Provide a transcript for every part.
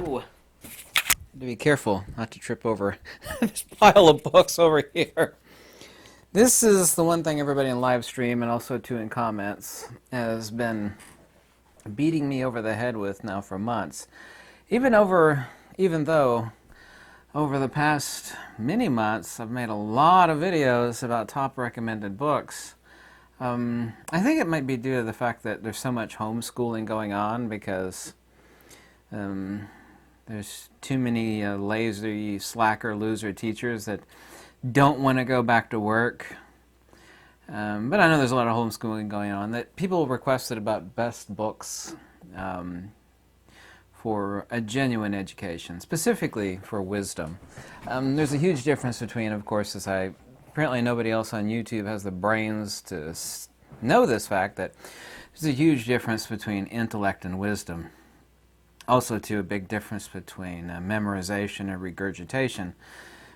Ooh, to be careful not to trip over this pile of books over here. This is the one thing everybody in live stream and also too in comments has been beating me over the head with now for months. Even though over the past many months I've made a lot of videos about top recommended books. I think it might be due to the fact that there's so much homeschooling going on because there's too many lazy, slacker, loser teachers that don't want to go back to work. But I know there's a lot of homeschooling going on. That people requested about best books for a genuine education, specifically for wisdom. There's a huge difference between, of course, apparently nobody else on YouTube has the brains to know this fact, that there's a huge difference between intellect and wisdom. Also, too, a big difference between memorization and regurgitation,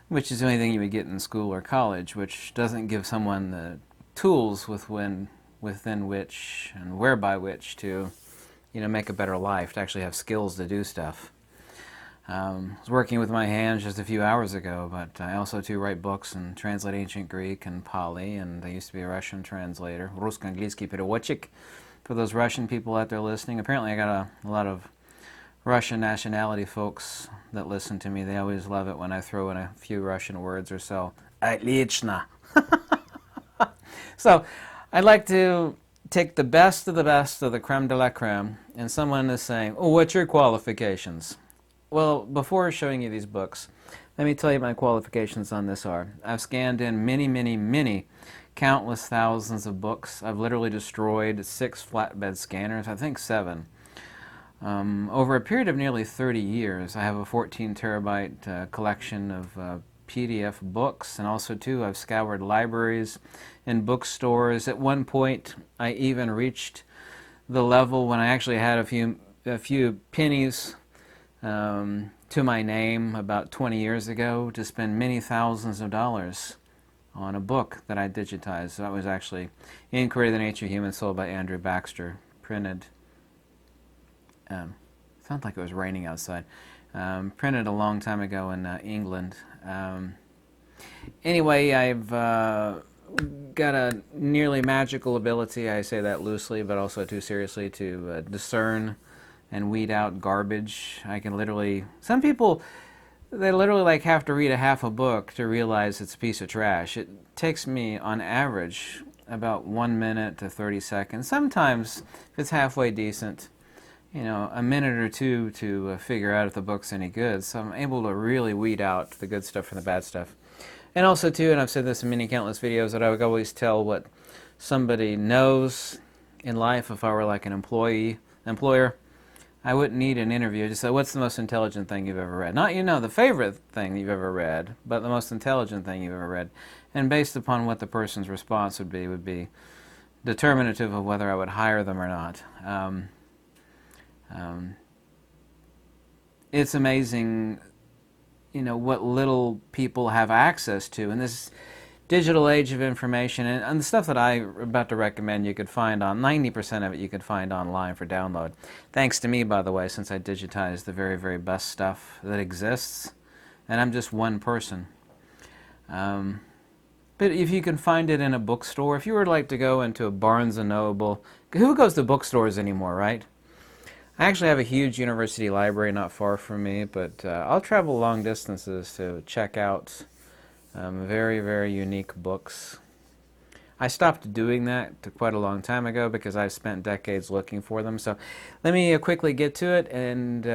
which is the only thing you would get in school or college, which doesn't give someone the tools within which and whereby which to, make a better life, to actually have skills to do stuff. I was working with my hands just a few hours ago, but I also too write books and translate ancient Greek and Pali, and I used to be a Russian translator. Russo-angliski переводчик. For those Russian people out there listening, apparently I got a lot of Russian nationality folks that listen to me. They always love it when I throw in a few Russian words or so. Отлично. So I'd like to take the best of the creme de la creme, and someone is saying, oh, what's your qualifications? Well, before showing you these books, let me tell you my qualifications on this are. I've scanned in many, countless thousands of books. I've literally destroyed 6 flatbed scanners, I think 7. Over a period of nearly 30 years, I have a 14 terabyte collection of PDF books, and also too I've scoured libraries and bookstores. At one point I even reached the level when I actually had a few pennies to my name about 20 years ago to spend many thousands of dollars on a book that I digitized. That was actually Inquiry of the Nature of Human Soul by Andrew Baxter, printed. Sounds like it was raining outside. Printed a long time ago in England. Anyway, I've got a nearly magical ability, I say that loosely, but also too seriously, to discern and weed out garbage. I can literally, some people, they literally have to read a half a book to realize it's a piece of trash. It takes me, on average, about 1 minute to 30 seconds. Sometimes, if it's halfway decent, a minute or two to figure out if the book's any good. So I'm able to really weed out the good stuff from the bad stuff. And also too, and I've said this in many countless videos, that I would always tell what somebody knows in life if I were like an employer. I wouldn't need an interview. Just say, what's the most intelligent thing you've ever read? Not, the favorite thing you've ever read, but the most intelligent thing you've ever read. And based upon what the person's response would be determinative of whether I would hire them or not. It's amazing, what little people have access to in this digital age of information, and the stuff that I'm about to recommend you could find on, 90% of it you could find online for download. Thanks to me, by the way, since I digitized the very, very best stuff that exists, and I'm just one person. But if you can find it in a bookstore, if you were to go into a Barnes & Noble, who goes to bookstores anymore, right? I actually have a huge university library not far from me, but I'll travel long distances to check out very, very unique books. I stopped doing that quite a long time ago because I've spent decades looking for them. So let me quickly get to it. And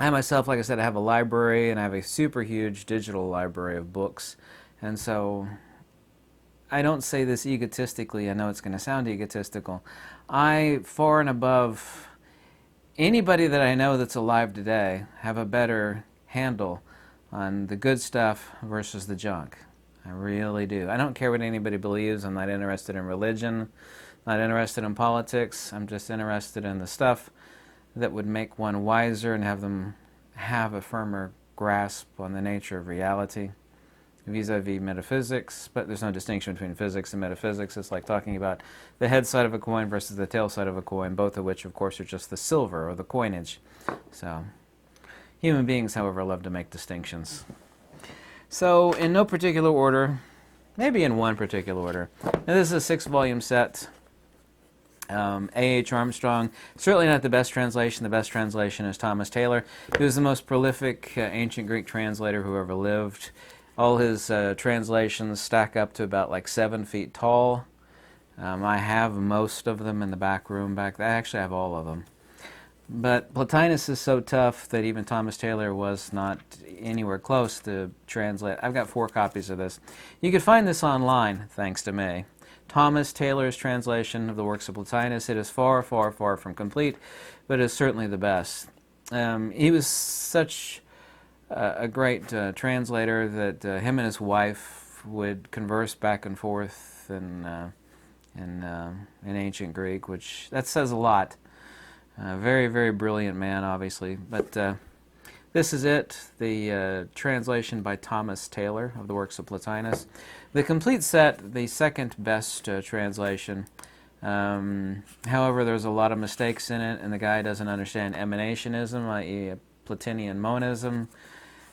I myself, like I said, I have a library, and I have a super huge digital library of books. And so I don't say this egotistically. I know it's going to sound egotistical. I, far and above anybody that I know that's alive today, have a better handle on the good stuff versus the junk. I really do. I don't care what anybody believes. I'm not interested in religion, not interested in politics. I'm just interested in the stuff that would make one wiser and have them have a firmer grasp on the nature of reality. vis-a-vis metaphysics, but there's no distinction between physics and metaphysics. It's like talking about the head side of a coin versus the tail side of a coin, both of which, of course, are just the silver or the coinage. So, human beings, however, love to make distinctions. So, in no particular order, maybe in one particular order. Now, this is a 6-volume set. A.H. Armstrong, certainly not the best translation. The best translation is Thomas Taylor. He was the most prolific ancient Greek translator who ever lived. All his translations stack up to about like 7 feet tall. I have most of them in the back room back there. I actually have all of them. But Plotinus is so tough that even Thomas Taylor was not anywhere close to translate. I've got 4 copies of this. You can find this online, thanks to me. Thomas Taylor's translation of the Works of Plotinus. It is far, far, far from complete, but it's certainly the best. He was such a great translator that him and his wife would converse back and forth in ancient Greek, which that says a lot. Very, very brilliant man, obviously. But this is it, the translation by Thomas Taylor of the Works of Plotinus. The complete set, the second best translation. However, there's a lot of mistakes in it, and the guy doesn't understand emanationism, i.e. Platonian monism.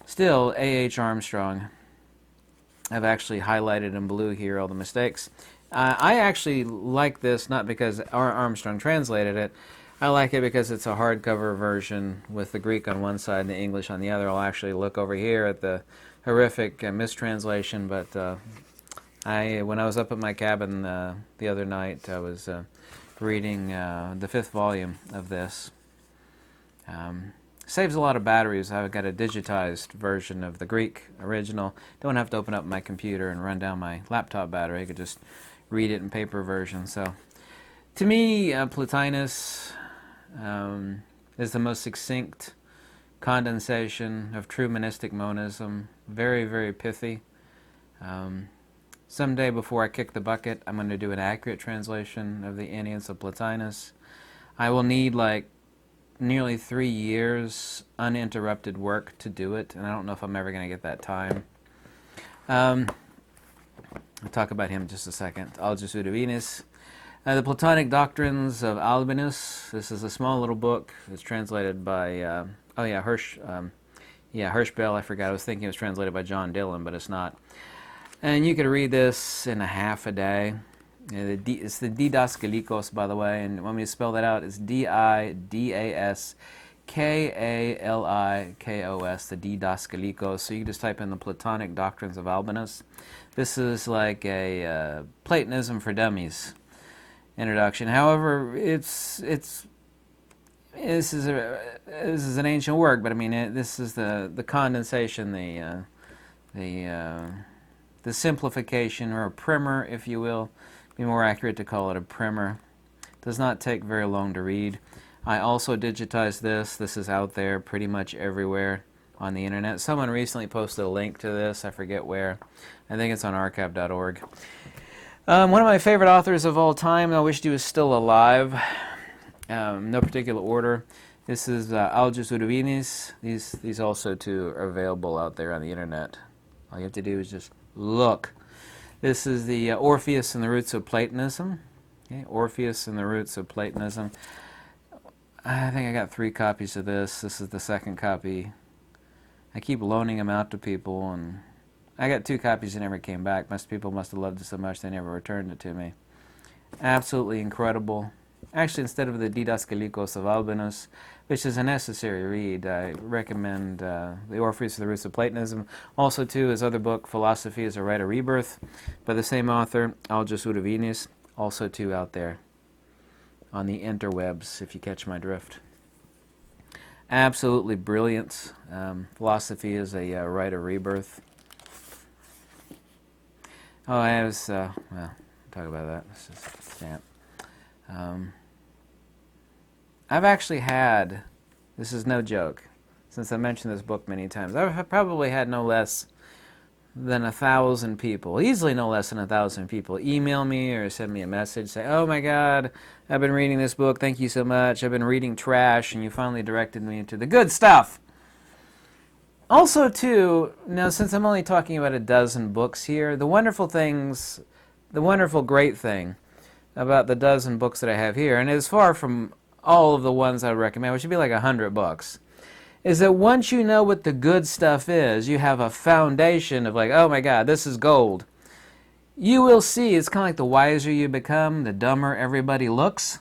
Still, A.H. Armstrong. I've actually highlighted in blue here all the mistakes. I actually like this, not because Armstrong translated it. I like it because it's a hardcover version with the Greek on one side and the English on the other. I'll actually look over here at the horrific mistranslation, but when I was up at my cabin the other night, I was reading the 5th volume of this. Saves a lot of batteries. I've got a digitized version of the Greek original. Don't have to open up my computer and run down my laptop battery. I could just read it in paper version. So, to me, Plotinus is the most succinct condensation of true monistic monism. Very, very pithy. Someday before I kick the bucket, I'm going to do an accurate translation of the Enneads of Plotinus. I will need like nearly 3 years uninterrupted work to do it, and I don't know if I'm ever going to get that time. I'll talk about him in just a second. Algus Udovinus. The Platonic Doctrines of Albinus. This is a small little book. It's translated by, Hirschbell. I forgot. I was thinking it was translated by John Dillon, but it's not. And you could read this in a half a day. It's the Didaskalikos, by the way, and when we spell that out, it's Didaskalikos, the Didaskalikos. So you can just type in the Platonic Doctrines of Albinus. This is like a Platonism for Dummies introduction. However, this is an ancient work, but I mean this is the condensation, the simplification, or a primer, if you will. Be more accurate to call it a primer. Does not take very long to read. I also digitized this. This is out there pretty much everywhere on the internet. Someone recently posted a link to this. I forget where. I think it's on archive.org. One of my favorite authors of all time, I wished he was still alive. No particular order. This is Algus Udovinus. These also too are available out there on the internet. All you have to do is just look. This is the Orpheus and the Roots of Platonism. Okay, Orpheus and the Roots of Platonism. I think I got 3 copies of this. This is the second copy. I keep loaning them out to people, and I got 2 copies that never came back. People must have loved it so much they never returned it to me. Absolutely incredible. Actually, instead of the Didaskalikos of Albinus, which is a necessary read, I recommend the Orpheus and the Roots of Platonism. Also, too, his other book, Philosophy is a Rite of Rebirth, by the same author, Algus Udovinus. Also, too, out there on the interwebs, if you catch my drift. Absolutely brilliant. Philosophy is a Rite of Rebirth. Oh, I was, well, talk about that. Let's just stamp. I've actually had, this is no joke, since I mentioned this book many times, I've probably had no less than 1,000 people, easily no less than 1,000 people, email me or send me a message, say, oh my God, I've been reading this book, thank you so much, I've been reading trash, and you finally directed me to the good stuff. Also, too, now since I'm only talking about a dozen books here, the wonderful great thing about the dozen books that I have here, and it's far from all of the ones I would recommend, which would be like 100 books, is that once you know what the good stuff is, you have a foundation of like, oh my God, this is gold. You will see, it's kind of like the wiser you become, the dumber everybody looks,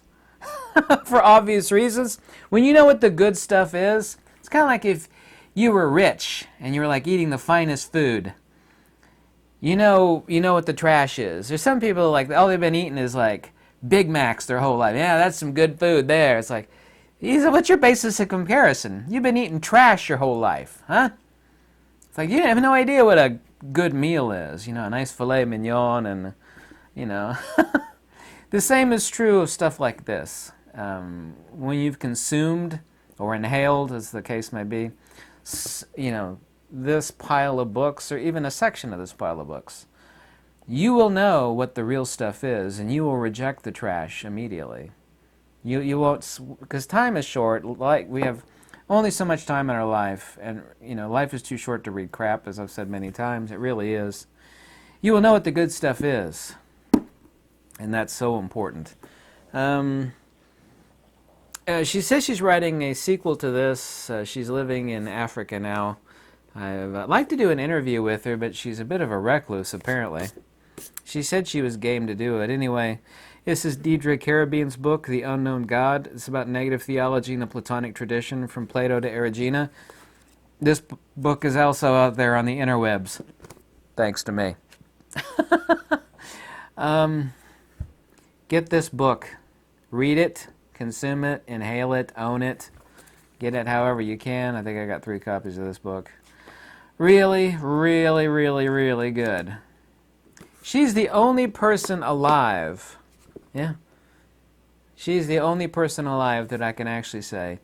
for obvious reasons. When you know what the good stuff is, it's kind of like if you were rich and you were like eating the finest food. You know what the trash is. There's some people like all they've been eating is like Big Macs their whole life. Yeah, that's some good food there. It's like, what's your basis of comparison? You've been eating trash your whole life, huh? It's like you have no idea what a good meal is. A nice filet mignon and, The same is true of stuff like this. When you've consumed or inhaled, as the case may be, this pile of books, or even a section of this pile of books, you will know what the real stuff is, and you will reject the trash immediately. You won't, because time is short. Like we have only so much time in our life, and life is too short to read crap, as I've said many times. It really is. You will know what the good stuff is, and that's so important. She says she's writing a sequel to this. She's living in Africa now. I'd like to do an interview with her, but she's a bit of a recluse, apparently. She said she was game to do it. Anyway, this is Deidre Carabine's book, The Unknown God. It's about negative theology in the Platonic tradition from Plato to Erigena. This book is also out there on the interwebs, thanks to me. Get this book. Read it. Consume it, inhale it, own it, get it however you can. I think I got 3 copies of this book. Really, really, really, really good. She's the only person alive. Yeah. She's the only person alive that I can actually say,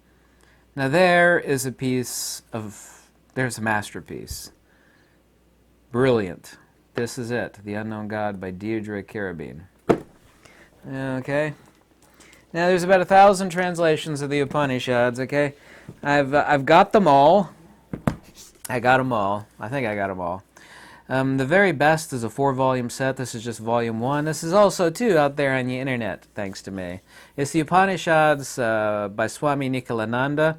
now there's a masterpiece. Brilliant. This is it. The Unknown God by Deidre Carabine. Okay. Now, there's about 1,000 translations of the Upanishads, okay? I've got them all. I got them all. I think I got them all. The very best is a 4-volume set. This is just volume 1. This is also, too, out there on the internet, thanks to me. It's the Upanishads by Swami Nikhilananda,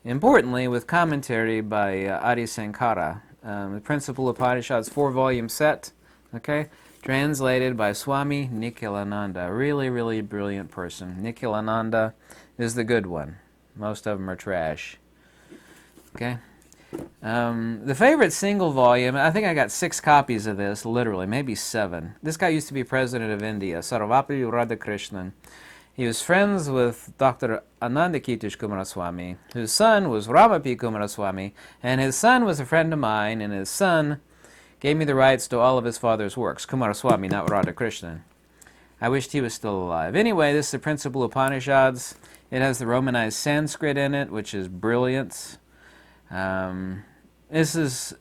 importantly, with commentary by Adi Shankara. The Principal Upanishads 4-volume set, okay? Translated by Swami Nikhilananda. Really, really brilliant person. Nikhilananda is the good one. Most of them are trash. Okay? The favorite single volume, I think I got 6 copies of this, literally, maybe 7. This guy used to be president of India, Sarvapalli Radhakrishnan. He was friends with Dr. Anandakitish Kumaraswamy, whose son was Ramapi Kumaraswamy, and his son was a friend of mine, and his son gave me the rights to all of his father's works. Kumaraswamy, not Radhakrishnan. I wished he was still alive. Anyway, this is the Principal Upanishads. It has the Romanized Sanskrit in it, which is brilliant. This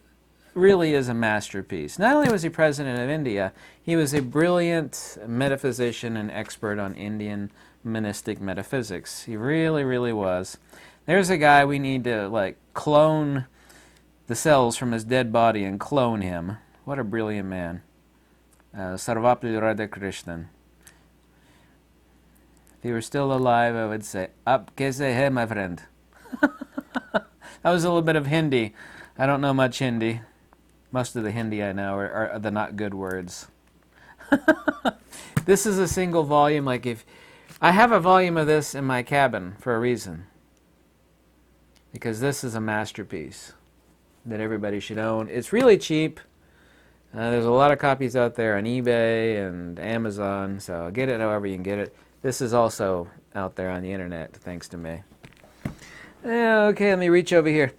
really is a masterpiece. Not only was he president of India, he was a brilliant metaphysician and expert on Indian monistic metaphysics. He really, really was. There's a guy we need to, clone the cells from his dead body and clone him. What a brilliant man. Sarvapalli Radhakrishnan. If he were still alive, I would say, Aap kaise hai, my friend? That was a little bit of Hindi. I don't know much Hindi. Most of the Hindi I know are the not good words. This is a single volume. I have a volume of this in my cabin for a reason. Because this is a masterpiece that everybody should own. It's really cheap. There's a lot of copies out there on eBay and Amazon, so get it however you can get it. This is also out there on the internet, thanks to me. Okay, let me reach over here.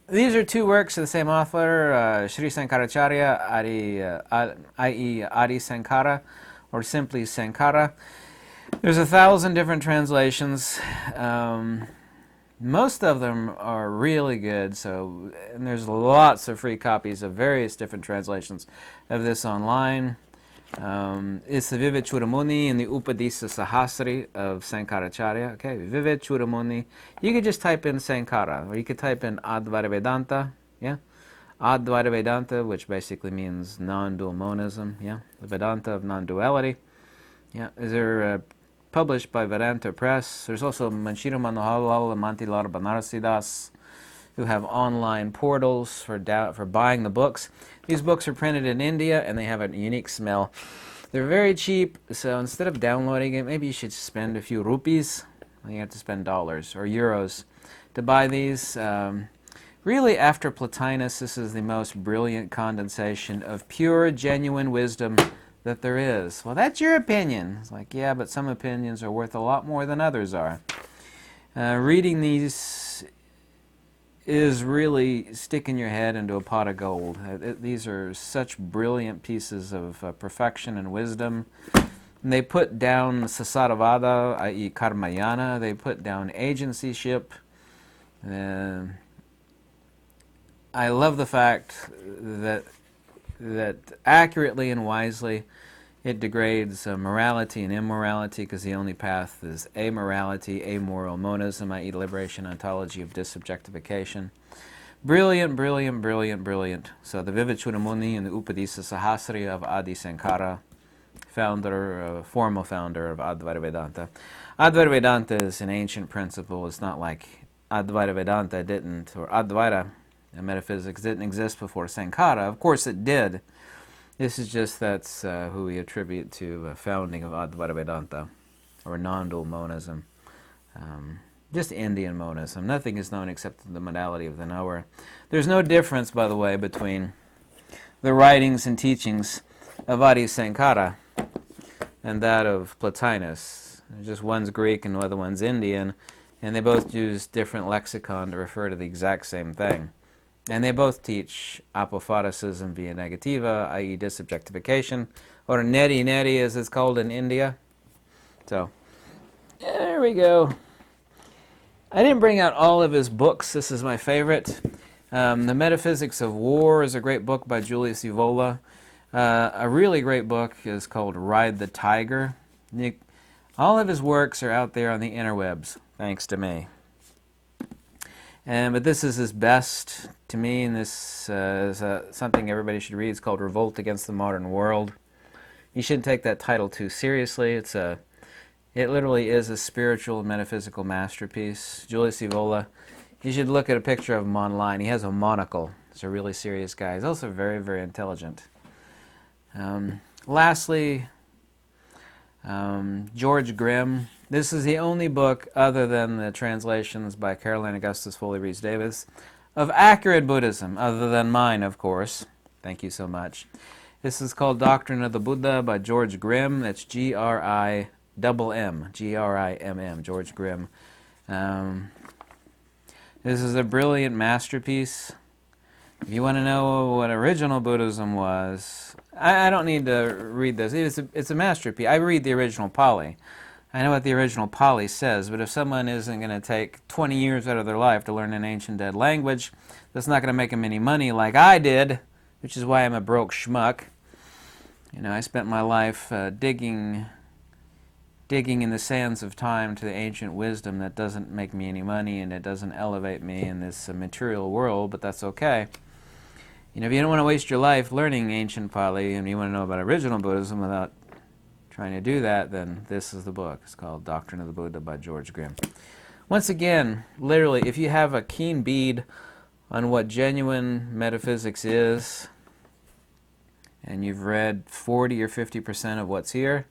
These are 2 works of the same author, Sri Sankaracharya, i.e. Adi Sankara, or simply Sankara. There's 1,000 different translations. Most of them are really good, and there's lots of free copies of various different translations of this online. It's the Vivek and the Upadisa Sahasri of Sankaracharya. Okay, Vivek. You could just type in Sankara, or you could type in Advaita Vedanta. Yeah, Advaita Vedanta, which basically means non-dual monism. Yeah, the Vedanta of non-duality. Yeah, they're published by Vedanta Press. There's also Manshira Manohalal and Mantilar Banarsidas, who have online portals for buying the books. These books are printed in India, and they have a unique smell. They're very cheap, so instead of downloading it, maybe you should spend a few rupees. You have to spend dollars or euros to buy these. Really, after Plotinus, this is the most brilliant condensation of pure, genuine wisdom that there is. Well, that's your opinion. It's like, yeah, but some opinions are worth a lot more than others are. Reading these is really sticking your head into a pot of gold. These are such brilliant pieces of perfection and wisdom. And they put down Sasaravada, i.e. Karmayana. They put down agencyship. I love the fact that accurately and wisely it degrades morality and immorality, because the only path is amorality, amoral monism, i.e. liberation, ontology of disobjectification. Brilliant, brilliant, brilliant, brilliant. So the Vivek and the Upadisa Sahasri of Adi Sankara, formal founder of Advaita Vedanta. Advaita Vedanta is an ancient principle. It's not like Advaita Vedanta didn't, or Advaita metaphysics didn't exist before Sankara. Of course it did. This is just that's who we attribute to founding of Advaita Vedanta, or non-dual monism. Just Indian monism. Nothing is known except the modality of the knower. There's no difference, by the way, between the writings and teachings of Adi Sankara and that of Plotinus. Just one's Greek and the other one's Indian, and they both use different lexicon to refer to the exact same thing. And they both teach apophaticism via negativa, i.e. disobjectification, or neti as it's called in India. So, there we go. I didn't bring out all of his books. This is my favorite. The Metaphysics of War is a great book by Julius Evola. A really great book is called Ride the Tiger. All of his works are out there on the interwebs, thanks to me. But this is his best to me, and this is something everybody should read. It's called Revolt Against the Modern World. You shouldn't take that title too seriously. It literally is a spiritual and metaphysical masterpiece. Julius Evola, you should look at a picture of him online. He has a monocle. He's a really serious guy. He's also very, very intelligent. Lastly, George Grimm. This is the only book, other than the translations by Caroline Augustus Foley Rees Davis, of accurate Buddhism, other than mine, of course. Thank you so much. This is called Doctrine of the Buddha by George Grimm. That's Grimm, Grimm, George Grimm. This is a brilliant masterpiece. If you want to know what original Buddhism was, I don't need to read this. It's a masterpiece. I read the original Pali. I know what the original Pali says, but if someone isn't going to take 20 years out of their life to learn an ancient dead language, that's not going to make them any money like I did, which is why I'm a broke schmuck. You know, I spent my life digging in the sands of time to the ancient wisdom that doesn't make me any money, and it doesn't elevate me in this material world, but that's okay. You know, if you don't want to waste your life learning ancient Pali and you want to know about original Buddhism without trying to do that, then this is the book. It's called Doctrine of the Buddha by George Grimm. Once again, literally, if you have a keen bead on what genuine metaphysics is, and you've read 40 or 50% of what's here,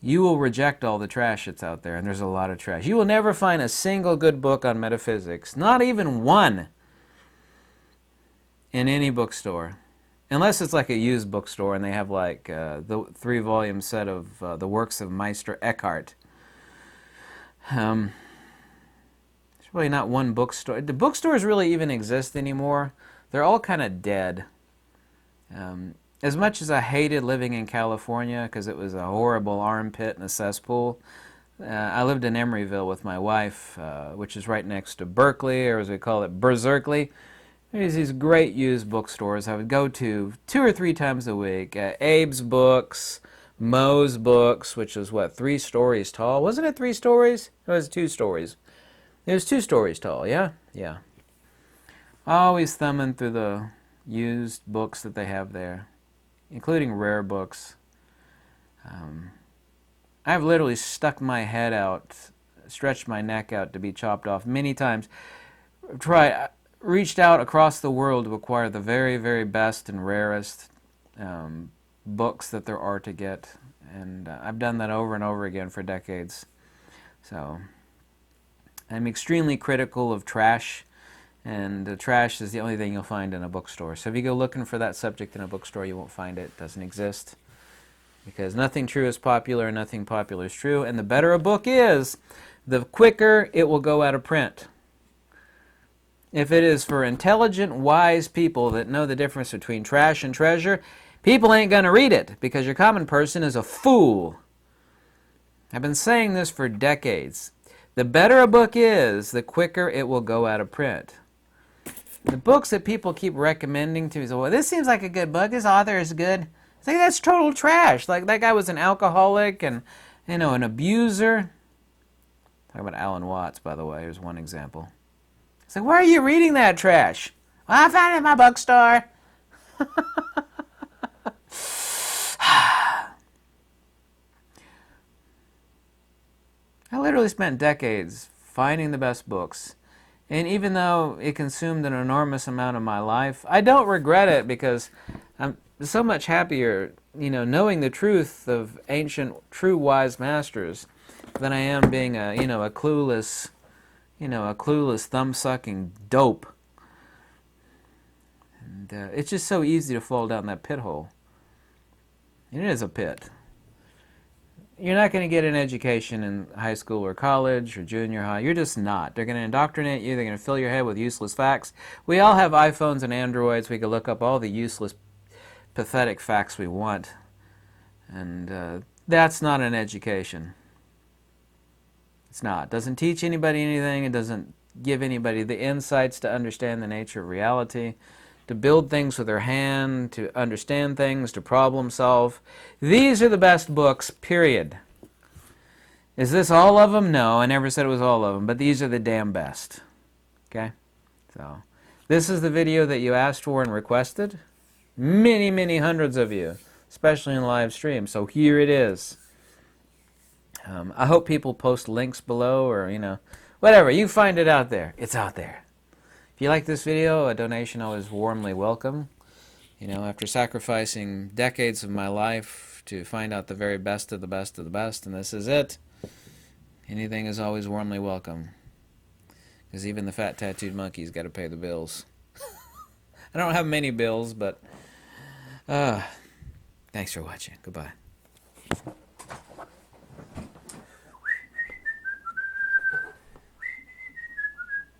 you will reject all the trash that's out there, and there's a lot of trash. You will never find a single good book on metaphysics, not even one, in any bookstore. Unless it's like a used bookstore and they have like the 3-volume set of the works of Meister Eckhart. There's really not one bookstore. Do bookstores really even exist anymore? They're all kind of dead. As much as I hated living in California because it was a horrible armpit and a cesspool, I lived in Emeryville with my wife, which is right next to Berkeley, or as we call it, Berserkly. There's these great used bookstores I would go to 2 or 3 times a week. Abe's Books, Moe's Books, which was, what, 3 stories tall? Wasn't it 3 stories? It was 2 stories. It was 2 stories tall, yeah? Yeah. Always thumbing through the used books that they have there, including rare books. I've literally stuck my head out, stretched my neck out to be chopped off many times. Reached out across the world to acquire the very, very best and rarest books that there are to get. And I've done that over and over again for decades. So I'm extremely critical of trash, and trash is the only thing you'll find in a bookstore. So if you go looking for that subject in a bookstore, you won't find it. It doesn't exist. Because nothing true is popular, nothing popular is true. And the better a book is, the quicker it will go out of print. If it is for intelligent, wise people that know the difference between trash and treasure, people ain't going to read it because your common person is a fool. I've been saying this for decades. The better a book is, the quicker it will go out of print. The books that people keep recommending to me, well, this seems like a good book, this author is good. It's like, that's total trash. Like, that guy was an alcoholic and, an abuser. Talking about Alan Watts, by the way, here's one example. It's like, why are you reading that trash? Well, I found it in my bookstore. I literally spent decades finding the best books. And even though it consumed an enormous amount of my life, I don't regret it because I'm so much happier, knowing the truth of ancient, true wise masters than I am being a clueless, thumb-sucking dope. And it's just so easy to fall down that pit hole. And it is a pit. You're not going to get an education in high school or college or junior high. You're just not. They're going to indoctrinate you. They're going to fill your head with useless facts. We all have iPhones and Androids. We can look up all the useless, pathetic facts we want. And that's not an education. It's not. It doesn't teach anybody anything. It doesn't give anybody the insights to understand the nature of reality, to build things with their hand, to understand things, to problem solve. These are the best books, period. Is this all of them? No, I never said it was all of them, but these are the damn best. Okay? So, this is the video that you asked for and requested. Many, many hundreds of you, especially in live stream. So here it is. I hope people post links below or, whatever. You find it out there. It's out there. If you like this video, a donation always warmly welcome. After sacrificing decades of my life to find out the very best of the best of the best, and this is it, anything is always warmly welcome. Because even the fat tattooed monkey's got to pay the bills. I don't have many bills, but thanks for watching. Goodbye.